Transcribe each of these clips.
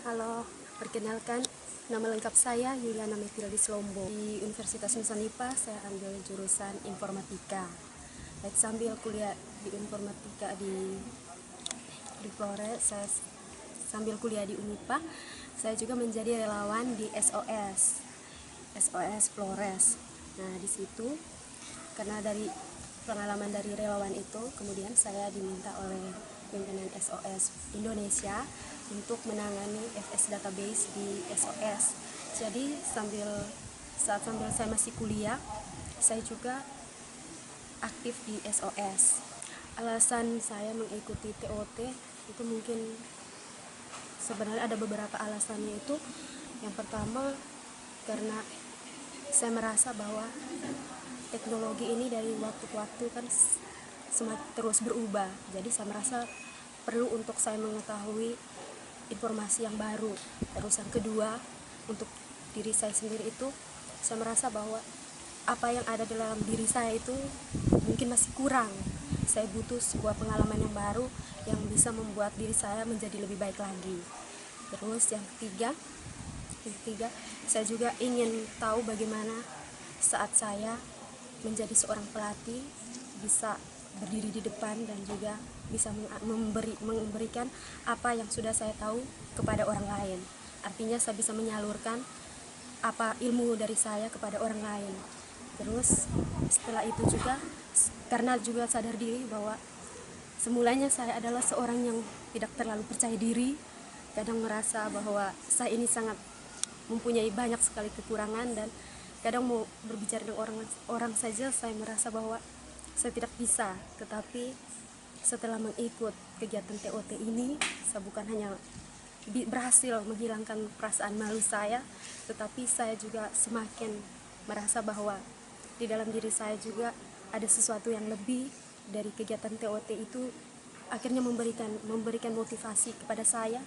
Halo, perkenalkan, nama lengkap saya Yuliana Metildi Slombo. Di Universitas Nusa saya ambil jurusan informatika. Baik, sambil kuliah di informatika di Flores, saya sambil kuliah di Unipa, saya juga menjadi relawan di SOS Flores. Nah, di situ karena dari pengalaman dari relawan itu, kemudian saya diminta oleh pimpinan SOS Indonesia untuk menangani FS database di SOS. Jadi sambil saya masih kuliah, saya juga aktif di SOS. Alasan saya mengikuti TOT itu mungkin sebenarnya ada beberapa alasannya. Itu yang pertama, karena saya merasa bahwa teknologi ini dari waktu ke waktu kan semakin terus berubah. Jadi saya merasa perlu untuk saya mengetahui informasi yang baru. Terus yang kedua, untuk diri saya sendiri itu, saya merasa bahwa apa yang ada dalam diri saya itu mungkin masih kurang. Saya butuh sebuah pengalaman yang baru yang bisa membuat diri saya menjadi lebih baik lagi. Terus yang ketiga, saya juga ingin tahu bagaimana saat saya menjadi seorang pelatih bisa berdiri di depan dan juga bisa memberikan apa yang sudah saya tahu kepada orang lain. Artinya saya bisa menyalurkan apa ilmu dari saya kepada orang lain. Terus setelah itu juga, karena juga sadar diri bahwa semulanya saya adalah seorang yang tidak terlalu percaya diri, kadang merasa bahwa saya ini sangat mempunyai banyak sekali kekurangan, dan kadang mau berbicara dengan orang saja saya merasa bahwa saya tidak bisa. Tetapi setelah mengikut kegiatan TOT ini, saya bukan hanya berhasil menghilangkan perasaan malu saya, tetapi saya juga semakin merasa bahwa di dalam diri saya juga ada sesuatu yang lebih dari kegiatan TOT itu. Akhirnya memberikan motivasi kepada saya,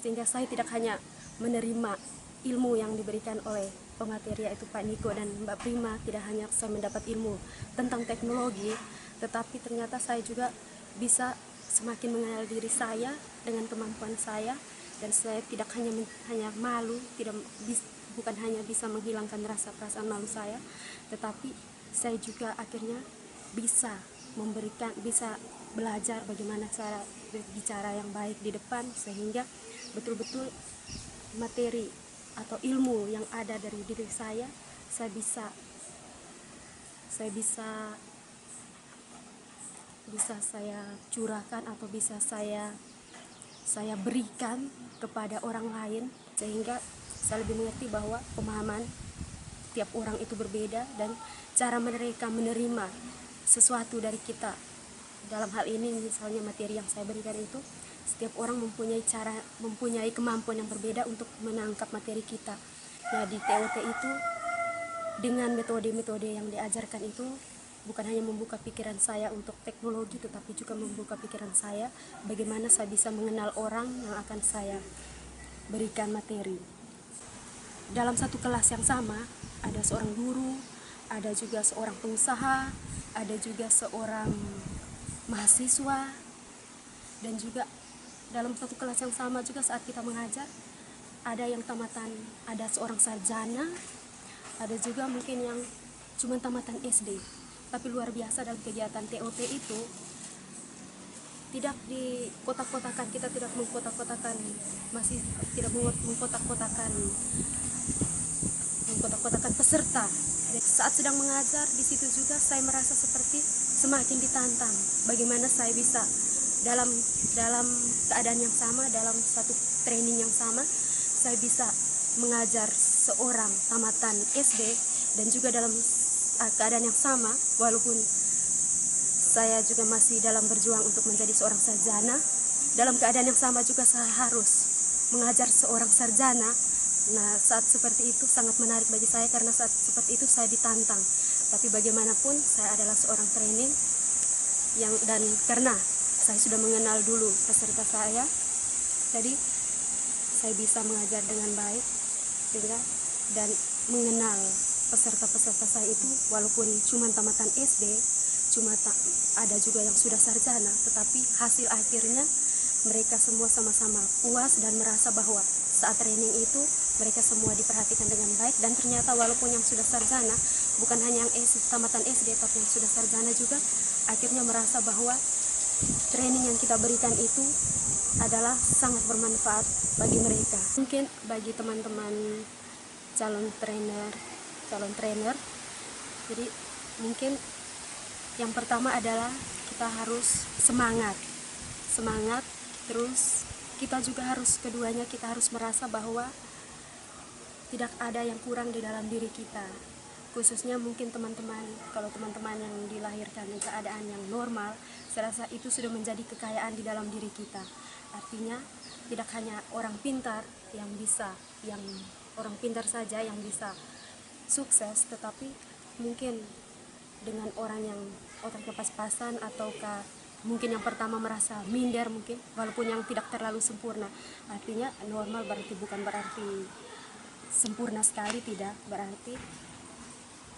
sehingga saya tidak hanya menerima ilmu yang diberikan oleh pemateri yaitu Pak Niko dan Mbak Prima. Tidak hanya saya mendapat ilmu tentang teknologi, tetapi ternyata saya juga bisa semakin mengenal diri saya dengan kemampuan saya, dan saya tidak hanya malu, bukan hanya bisa menghilangkan rasa perasaan malu saya, tetapi saya juga akhirnya bisa belajar bagaimana cara berbicara yang baik di depan, sehingga betul-betul materi atau ilmu yang ada dari diri saya bisa saya curahkan atau bisa saya berikan kepada orang lain, sehingga saya lebih mengerti bahwa pemahaman tiap orang itu berbeda dan cara mereka menerima sesuatu dari kita. Dalam hal ini misalnya materi yang saya berikan itu, setiap orang mempunyai kemampuan yang berbeda untuk menangkap materi kita. Nah, di TOT itu dengan metode-metode yang diajarkan itu bukan hanya membuka pikiran saya untuk teknologi, tetapi juga membuka pikiran saya bagaimana saya bisa mengenal orang yang akan saya berikan materi. Dalam satu kelas yang sama ada seorang guru, ada juga seorang pengusaha, ada juga seorang mahasiswa, dan juga dalam satu kelas yang sama juga saat kita mengajar ada yang tamatan, ada seorang sarjana, ada juga mungkin yang cuma tamatan SD. Tapi luar biasa dalam kegiatan TOT itu tidak dikotak-kotakan, kita tidak mengkotak-kotakan, masih tidak mengkotak-kotakan peserta. Saat sedang mengajar di situ juga saya merasa seperti semakin ditantang bagaimana saya bisa dalam keadaan yang sama, dalam satu training yang sama, saya bisa mengajar seorang tamatan SD, dan juga dalam keadaan yang sama, walaupun saya juga masih dalam berjuang untuk menjadi seorang sarjana, dalam keadaan yang sama juga saya harus mengajar seorang sarjana. Nah, saat seperti itu sangat menarik bagi saya, karena saat seperti itu saya ditantang. Tapi bagaimanapun saya adalah seorang training dan karena saya sudah mengenal dulu peserta saya, jadi saya bisa mengajar dengan baik dan mengenal peserta-peserta saya itu, walaupun cuma tamatan SD, ada juga yang sudah sarjana, tetapi hasil akhirnya mereka semua sama-sama puas dan merasa bahwa saat training itu mereka semua diperhatikan dengan baik, dan ternyata walaupun yang sudah sarjana, bukan hanya yang tamatan SD, tapi yang sudah sarjana juga akhirnya merasa bahwa training yang kita berikan itu adalah sangat bermanfaat bagi mereka. Mungkin bagi teman-teman calon trainer, jadi mungkin yang pertama adalah kita harus semangat, terus kita juga harus, keduanya kita harus merasa bahwa tidak ada yang kurang di dalam diri kita. Khususnya mungkin teman-teman, kalau teman-teman yang dilahirkan di keadaan yang normal, saya rasa itu sudah menjadi kekayaan di dalam diri kita. Artinya tidak hanya orang pintar orang pintar saja yang bisa sukses, tetapi mungkin dengan orang yang otaknya pas-pasan, ataukah mungkin yang pertama merasa minder, mungkin walaupun yang tidak terlalu sempurna. Artinya normal bukan berarti sempurna sekali, tidak, berarti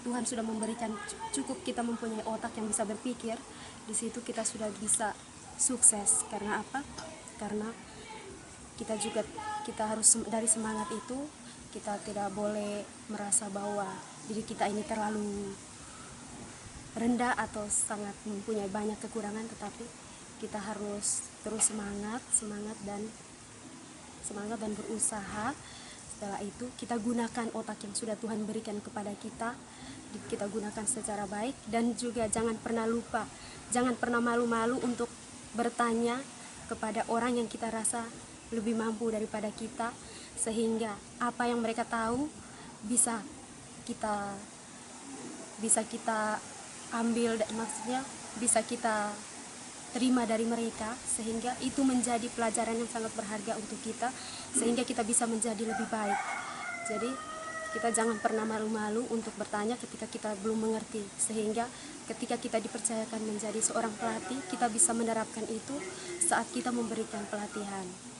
Tuhan sudah memberikan cukup kita mempunyai otak yang bisa berpikir. Di situ kita sudah bisa sukses. Karena apa? Karena kita harus dari semangat itu, kita tidak boleh merasa bahwa diri kita ini terlalu rendah atau sangat mempunyai banyak kekurangan, tetapi kita harus terus semangat dan berusaha. Setelah itu kita gunakan otak yang sudah Tuhan berikan kepada kita gunakan secara baik, dan juga jangan pernah malu-malu untuk bertanya kepada orang yang kita rasa lebih mampu daripada kita, sehingga apa yang mereka tahu bisa kita ambil, maksudnya bisa kita terima dari mereka, sehingga itu menjadi pelajaran yang sangat berharga untuk kita, sehingga kita bisa menjadi lebih baik. Jadi kita jangan pernah malu-malu untuk bertanya ketika kita belum mengerti, sehingga ketika kita dipercayakan menjadi seorang pelatih, kita bisa menerapkan itu saat kita memberikan pelatihan.